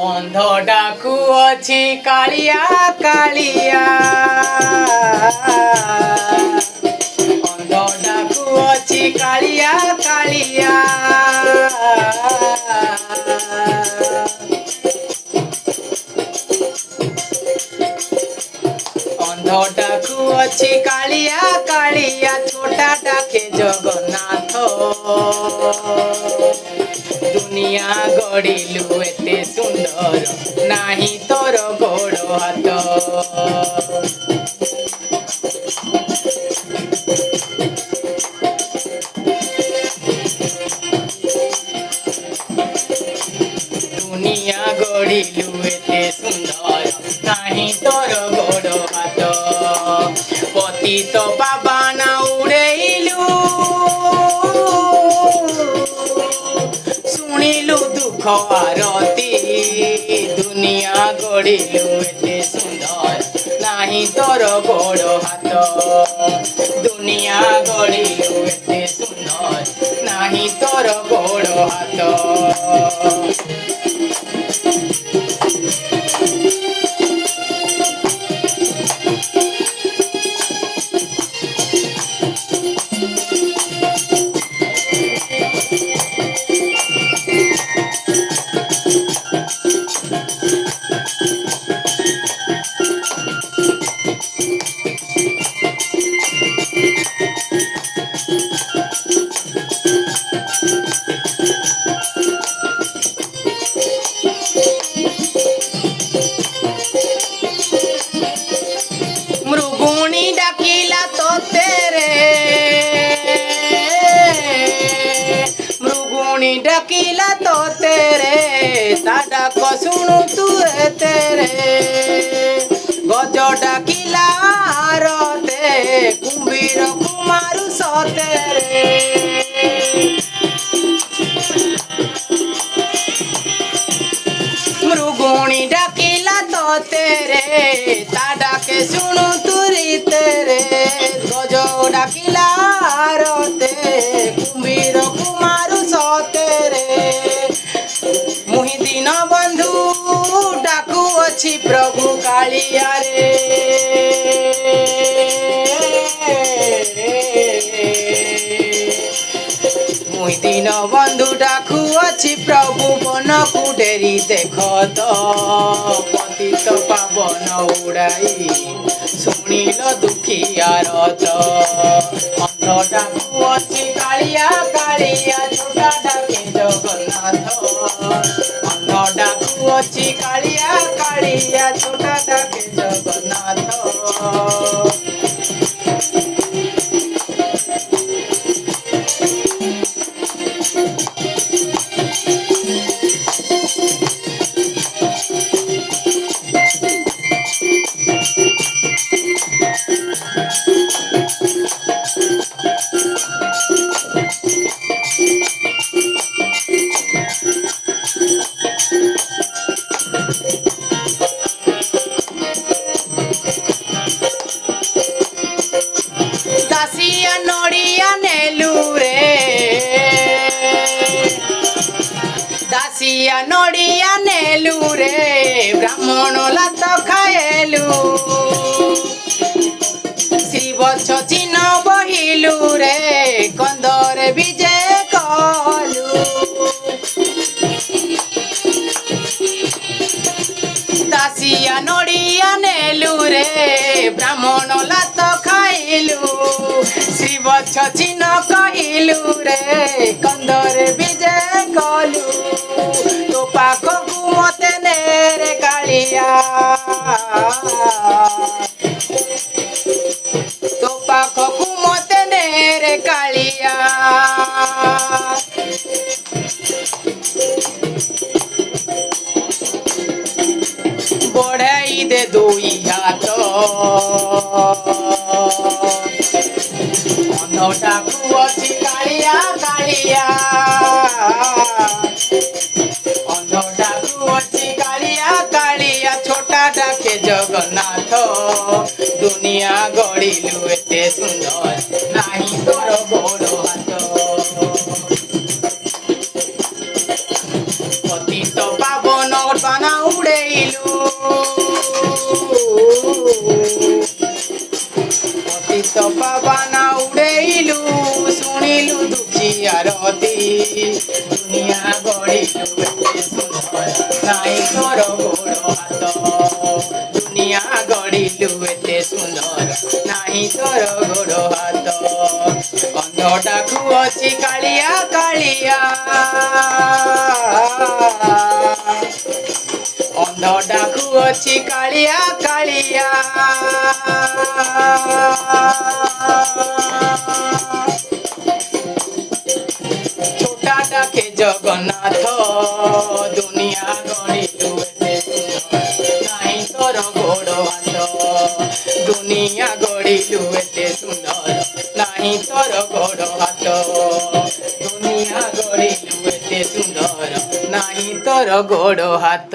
ଅନ୍ଧ ଡାକୁଅଛି କାଳିଆ କାଳିଆ, ଅନ୍ଧ ଡାକୁଅଛି କାଳିଆ କାଳିଆ। ଅନ୍ଧ ଡାକୁଅଛି କାଳିଆ କାଳିଆ, ଛୋଟା ଡାକେ ଜଗନ୍ନାଥ। ଦୁନିଆ ଗଢ଼ିଲୁ ଏତେ ସୁନ୍ଦର, ନାହିଁ ତୋର ଗୋଡ଼ ହାତ। ଦୁନିଆ ଗଢ଼ିଲୁ ଏତେ ସୁନ୍ଦର, ନାହିଁ ତୋର ଗୋଡ଼ ହାତ। ପତିତ ପାବନ ଉଡ଼େଇଲୁ, ଶୁଣିଲୁ ଦୁଃଖ ଆରତି। ଦୁନିଆ ଗଢ଼ିଲୁ ଏତେ ସୁନ୍ଦର, ନାହିଁ ତୋର ଗୋଡ଼ ହାତ। ଦୁନିଆ ଗଢ଼ିଲୁ ଏତେ ସୁନ୍ଦର, ନାହିଁ ତୋର ଗୋଡ଼ ହାତ। ମୃଗୁଣୀ ଡାକିଲା ତୋତେ ରେ, ମୃଗୁଣୀ ଡାକିଲା ତୋତେ ରେ, ତା ଡାକ ଶୁଣୁ ତୁ ଏତେ ରେ। ଗଜ ଡାକିଲା ଆରତେ, କୁମ୍ଭୀର କୁମାରୁ ସତେ ରେ। ମୃଗୁଣୀ ଡାକିଲା ତୋତେ ରେ, ତା ଡାକେ ଶୁଣୁ ତୁରି ତେରେ। ଗଜ ଡାକିଲା ଆରତେ, କୁମ୍ଭୀର କୁମାରୁ ସତେ ରେ। ମୁହିଁ ଦୀନ ବନ୍ଧୁ ଡାକୁଅଛି ପ୍ରଭୁ କାଳିଆ ରେ। ମୁହିଁ ଦୀନ ବନ୍ଧୁ ଡାକୁଅଛି ପ୍ରଭୁ, ବନକୁ ଡେରି ଦେଖ ତ। ପତିତ ପାବନ ଉଡ଼ାଇ ଶୁଣିଲ ଦୁଃଖୀଆର ତ। ଅନ୍ଧ ଡାକୁଅଛି କାଳିଆ କାଳିଆ, ଛୋଟା ଡାକେ ଜଗନ୍ନାଥ। ଅନ୍ଧ ଡାକୁଅଛି କାଳିଆ କାଳିଆ, ଛୋଟା ଡାକେ ଜଗନ୍ନାଥ। ଦାସିଆ ନଡ଼ିଆ ନେଲୁ ରେ, ଦାସିଆ ନଡ଼ିଆ ନେଲୁ ରେ, ବ୍ରାହ୍ମଣ ଲାତ ଖାଏଲୁ। ଶ୍ରୀବତ୍ସ ଚିହ୍ନ ବହିଲୁ ରେ, କନ୍ଦରେ ବିଜେ କଲୁ। ଦାସିଆ ନଡ଼ିଆ ନେଲୁ ରେ, ବ୍ରାହ୍ମଣ ଲାତ ଖାଇଲୁ। ଶ୍ରୀବତ୍ସ ଚିହ୍ନ କହିଲୁ ରେ, କନ୍ଦରେ ବିଜେ କଲୁ। ତୋ ପାଖକୁ ମତେ ନେ ରେ କାଳିଆ, ତୋ ପାଖକୁ ମତେ ନେ ରେ କାଳିଆ। ବଢ଼ାଇ ଦେ ଦୁଇ ହାତ, ଅନ୍ଧ ଡାକୁଅଛି କାଳିଆ କାଳିଆ, ଅନ୍ଧ ଡାକୁଅଛି କାଳିଆ କାଳିଆ, ଛୋଟା ଡାକେ ଜଗନ୍ନାଥ। ଦୁନିଆ ଗଢ଼ିଲୁ ଏତେ ସୁନ୍ଦର, ନାହିଁ ତୋର ଗୋଡ଼ ହାତ। ପତିତ ପାବନ ପାବାନା ଉଡ଼େଇଲୁ ଶୁଣିଲୁ ଦୁଃଖୀ ଆରତି ଦୁନିଆ ଗଢ଼ିଲୁ ଏତେ ସୁନ୍ଦର ନାଇଁ ତୋର ଗୋଡ଼ ହାତ ଦୁନିଆ ଗଢ଼ିଲୁ ଏତେ ସୁନ୍ଦର ନାହିଁ ତୋର ଗୋଡ଼ ହାତ ଅନ୍ଧଟାକୁ ଅଛି କାଳିଆ କାଳିଆ ଅନ୍ଧଟାକୁ ଅଛି କାଳିଆ କାଳିଆ ছোটা ডাকে জগন্নাথ দুনিয়া গড়িলু এতে সুন্দর নাই তোর গোড় হাত দুনিয়া গড়িলু এতে সুন্দর নাই তোর গোড় হাত দুনিয়া গড়িলু এতে সুন্দর নাই তোর গোড় হাত।